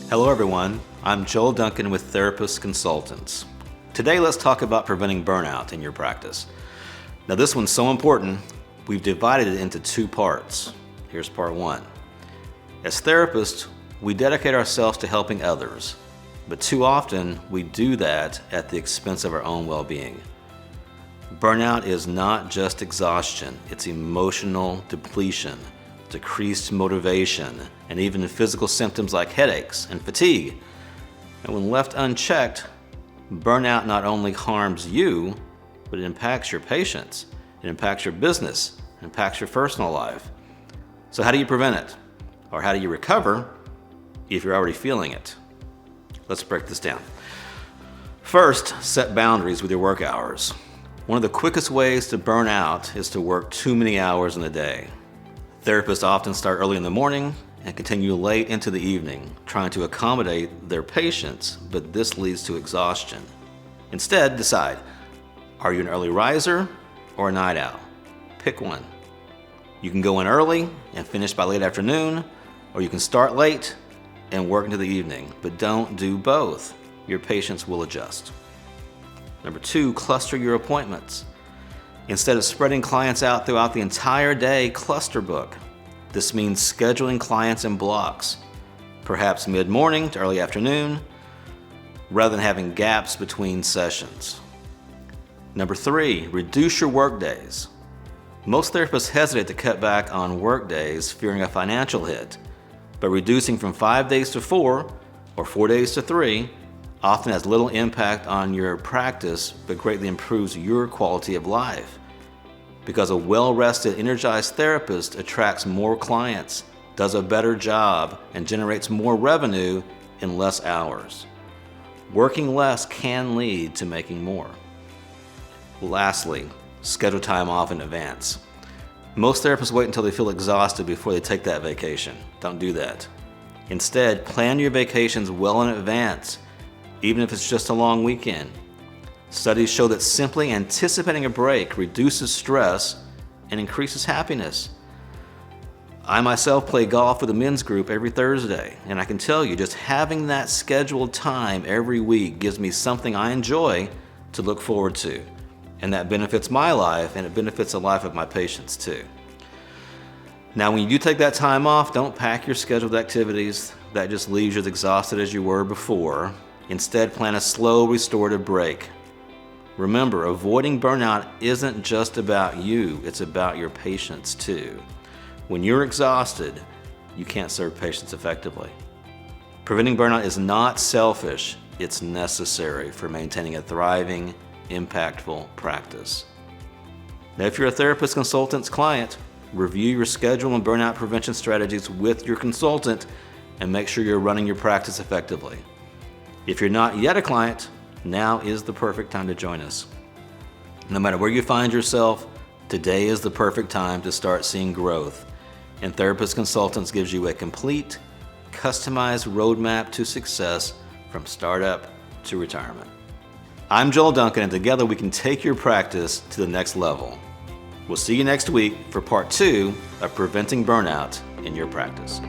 Hello everyone, I'm Joel Duncan with Therapist Consultants. Today let's talk about preventing burnout in your practice. Now this one's so important, we've divided it into two parts. Here's part one. As therapists, we dedicate ourselves to helping others, but too often we do that at the expense of our own well-being. Burnout is not just exhaustion, it's emotional depletion, decreased motivation, and even physical symptoms like headaches and fatigue. And when left unchecked, burnout not only harms you, but it impacts your patients, it impacts your business, it impacts your personal life. So how do you prevent it? Or how do you recover if you're already feeling it? Let's break this down. First, set boundaries with your work hours. One of the quickest ways to burn out is to work too many hours in a day. Therapists often start early in the morning and continue late into the evening, trying to accommodate their patients, but this leads to exhaustion. Instead, decide, are you an early riser or a night owl? Pick one. You can go in early and finish by late afternoon, or you can start late and work into the evening, but don't do both. Your patients will adjust. Number two, cluster your appointments. Instead of spreading clients out throughout the entire day, cluster book. This means scheduling clients in blocks, perhaps mid-morning to early afternoon, rather than having gaps between sessions. Number three, reduce your work days. Most therapists hesitate to cut back on work days, fearing a financial hit, but reducing from 5 days to 4 or 4 days to 3 often has little impact on your practice, but greatly improves your quality of life. Because a well-rested, energized therapist attracts more clients, does a better job, and generates more revenue in less hours. Working less can lead to making more. Lastly, schedule time off in advance. Most therapists wait until they feel exhausted before they take that vacation. Don't do that. Instead, plan your vacations well in advance, even if it's just a long weekend. Studies show that simply anticipating a break reduces stress and increases happiness. I myself play golf with the men's group every Thursday, and I can tell you just having that scheduled time every week gives me something I enjoy to look forward to. And that benefits my life, and it benefits the life of my patients too. Now, when you do take that time off, don't pack your scheduled activities. That just leaves you as exhausted as you were before. Instead, plan a slow, restorative break. Remember, avoiding burnout isn't just about you, it's about your patients too. When you're exhausted, you can't serve patients effectively. Preventing burnout is not selfish, it's necessary for maintaining a thriving, impactful practice. Now, if you're a therapist consultant's client, review your schedule and burnout prevention strategies with your consultant and make sure you're running your practice effectively. If you're not yet a client, now is the perfect time to join us. No matter where you find yourself, today is the perfect time to start seeing growth. And Therapist Consultants gives you a complete, customized roadmap to success from startup to retirement. I'm Joel Duncan, and together we can take your practice to the next level. We'll see you next week for part 2 of preventing burnout in your practice.